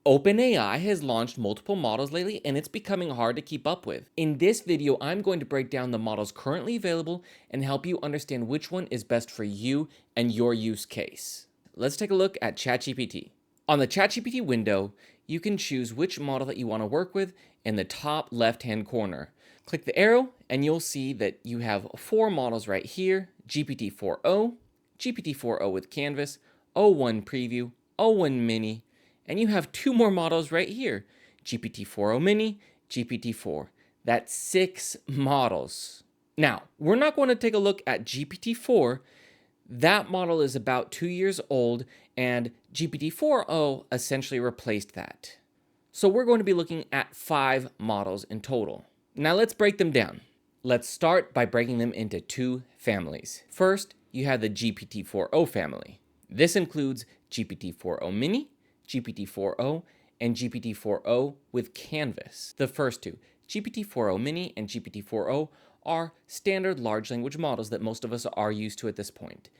OpenAI has launched multiple models lately, and it's becoming hard to keep up with. In this video, I'm going to break down the models currently available and help you understand which one is best for you and your use case. Let's take a look at ChatGPT. On the ChatGPT window, you can choose which model that you want to work with in the top left-hand corner. Click the arrow, and you'll see that you have 4 models right here: GPT-4o, GPT-4o with Canvas, o1 Preview, o1 Mini, and you have 2 more models right here: GPT-4o Mini, GPT-4. That's 6 models. Now, we're not going to take a look at GPT-4. That model is about 2 years old, and GPT-4o essentially replaced that. So we're going to be looking at 5 models in total. Now let's break them down. Let's start by breaking them into 2 families. First, you have the GPT-4o family. This includes GPT-4o Mini, GPT-4o, and GPT-4o with Canvas. The first 2, GPT-4o Mini and GPT-4o, are standard large language models that most of us are used to at this point.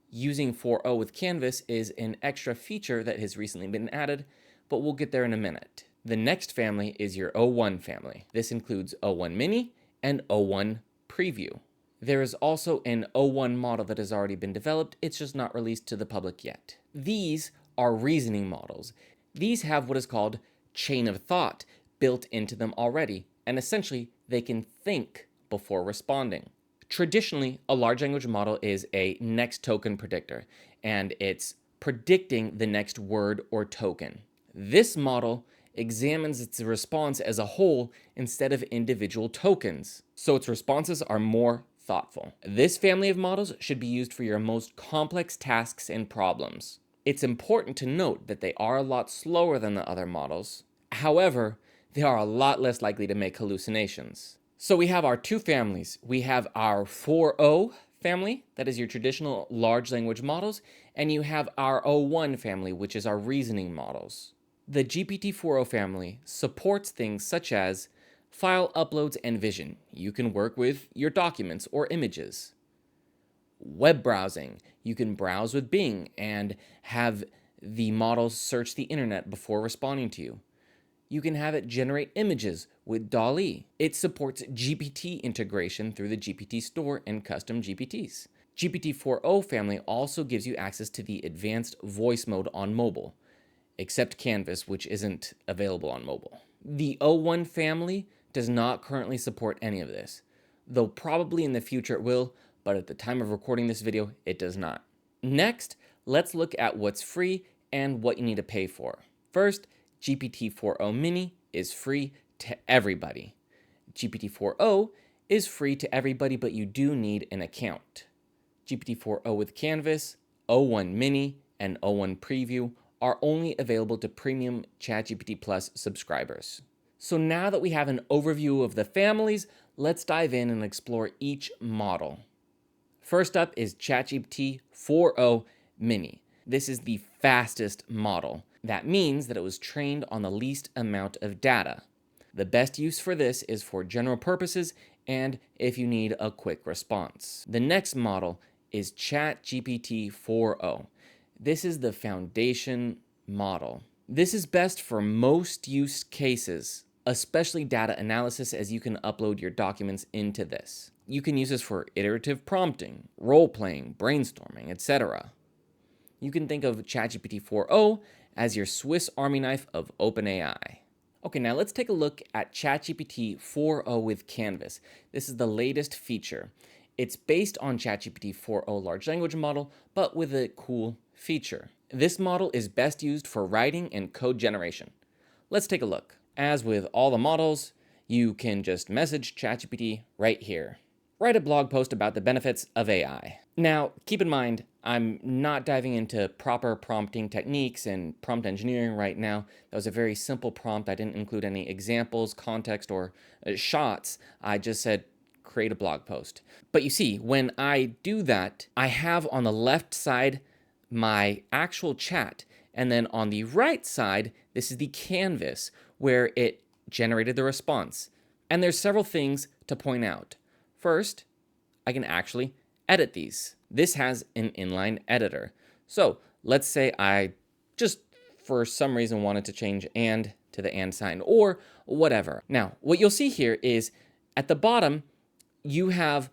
Using 4o with Canvas is an extra feature that has recently been added, but we'll get there in a minute. The next family is your o1 family. This includes o1 Mini and o1 Preview. There is also an o1 model that has already been developed. It's just not released to the public yet. These are reasoning models. These have what is called chain of thought built into them already, and essentially they can think before responding. Traditionally, a large language model is a next token predictor, and it's predicting the next word or token. This model examines its response as a whole instead of individual tokens, so its responses are more thoughtful. This family of models should be used for your most complex tasks and problems. It's important to note that they are a lot slower than the other models. However, they are a lot less likely to make hallucinations. So we have our 2 families. We have our 4o family, that is your traditional large language models, and you have our o1 family, which is our reasoning models. The GPT-4o family supports things such as file uploads and vision. You can work with your documents or images. Web browsing. You can browse with Bing and have the model search the internet before responding to you. You can have it generate images with DALL-E. It supports GPT integration through the GPT store and custom GPTs. GPT-4o family also gives you access to the advanced voice mode on mobile, except Canvas, which isn't available on mobile. The o1 family does not currently support any of this, though probably in the future it will, but at the time of recording this video, it does not. Next, let's look at what's free and what you need to pay for. First, GPT-4o Mini is free to everybody. GPT-4o is free to everybody, but you do need an account. GPT-4o with Canvas, o1 Mini, and o1 Preview are only available to premium ChatGPT Plus subscribers. So now that we have an overview of the families, let's dive in and explore each model. First up is ChatGPT 4o Mini. This is the fastest model. That means that it was trained on the least amount of data. The best use for this is for general purposes and if you need a quick response. The next model is ChatGPT 4o. This is the foundation model. This is best for most use cases, especially data analysis, as you can upload your documents into this. You can use this for iterative prompting, role-playing, brainstorming, etc. You can think of ChatGPT 4o as your Swiss Army knife of OpenAI. Okay, now let's take a look at ChatGPT 4o with Canvas. This is the latest feature. It's based on ChatGPT 4o large language model, but with a cool feature. This model is best used for writing and code generation. Let's take a look. As with all the models, you can just message ChatGPT right here. Write a blog post about the benefits of AI. Now, keep in mind, I'm not diving into proper prompting techniques and prompt engineering right now. That was a very simple prompt. I didn't include any examples, context, or shots. I just said, create a blog post. But you see, when I do that, I have on the left side my actual chat, and then on the right side, this is the canvas where it generated the response. And there's several things to point out. First, I can actually edit these. This has an inline editor. So let's say I just for some reason wanted to change and to the and sign or whatever. Now, what you'll see here is at the bottom, you have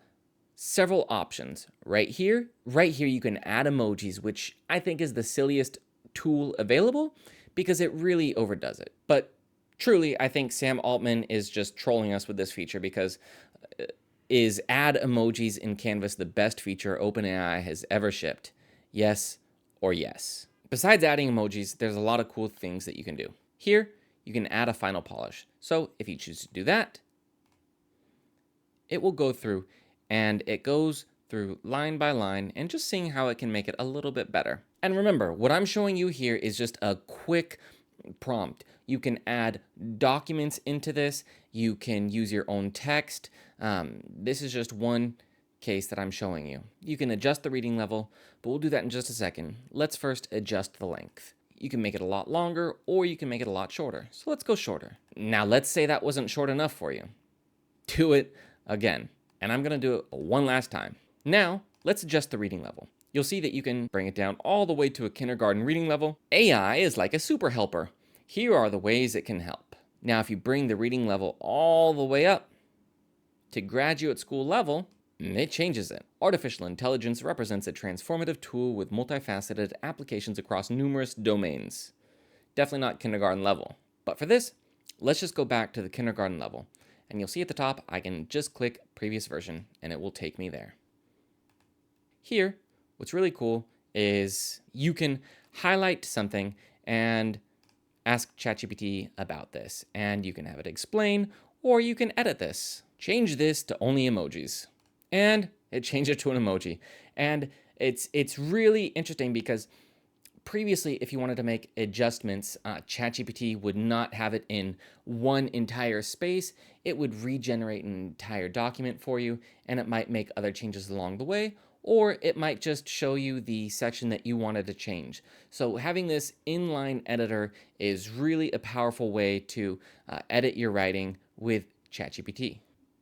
several options. Right here, you can add emojis, which I think is the silliest tool available because it really overdoes it. But truly, I think Sam Altman is just trolling us with this feature because is add emojis in Canvas the best feature OpenAI has ever shipped? Yes or yes. Besides adding emojis, there's a lot of cool things that you can do. Here, you can add a final polish. So if you choose to do that, it will go through and it goes through line by line and just seeing how it can make it a little bit better. And remember, what I'm showing you here is just a quick prompt. You can add documents into this. You can use your own text. This is just one case that I'm showing you. You can adjust the reading level, but we'll do that in just a second. Let's first adjust the length. You can make it a lot longer or you can make it a lot shorter. So let's go shorter. Now let's say that wasn't short enough for you. Do it again. And I'm gonna do it one last time. Now, let's adjust the reading level. You'll see that you can bring it down all the way to a kindergarten reading level. AI is like a super helper. Here are the ways it can help. Now, if you bring the reading level all the way up to graduate school level, it changes it. Artificial intelligence represents a transformative tool with multifaceted applications across numerous domains. Definitely not kindergarten level. But for this, let's just go back to the kindergarten level. And you'll see at the top, I can just click previous version and it will take me there. Here, what's really cool is you can highlight something and ask ChatGPT about this. And you can have it explain, or you can edit this. Change this to only emojis. And it changed it to an emoji. And it's really interesting because previously, if you wanted to make adjustments, ChatGPT would not have it in one entire space. It would regenerate an entire document for you, and it might make other changes along the way, or it might just show you the section that you wanted to change. So having this inline editor is really a powerful way to edit your writing with ChatGPT.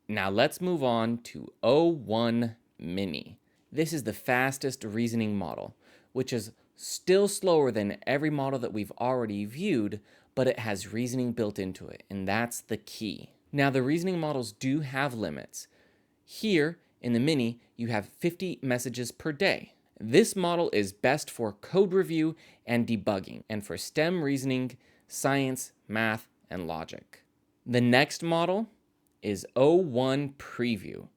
Now let's move on to O1 Mini. This is the fastest reasoning model, which is still slower than every model that we've already viewed, but it has reasoning built into it, and that's the key. Now, the reasoning models do have limits. Here, in the Mini, you have 50 messages per day. This model is best for code review and debugging, and for STEM reasoning, science, math, and logic. The next model is O1 Preview.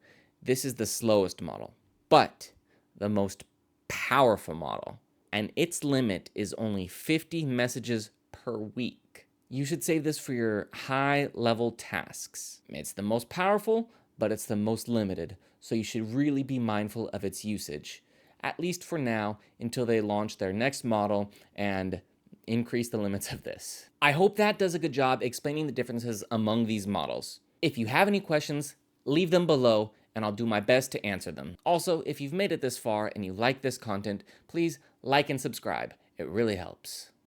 This is the slowest model, but the most powerful model. And its limit is only 50 messages per week. You should save this for your high-level tasks. It's the most powerful, but it's the most limited, so you should really be mindful of its usage, at least for now, until they launch their next model and increase the limits of this. I hope that does a good job explaining the differences among these models. If you have any questions, leave them below, and I'll do my best to answer them. Also, if you've made it this far and you like this content, please like and subscribe. It really helps.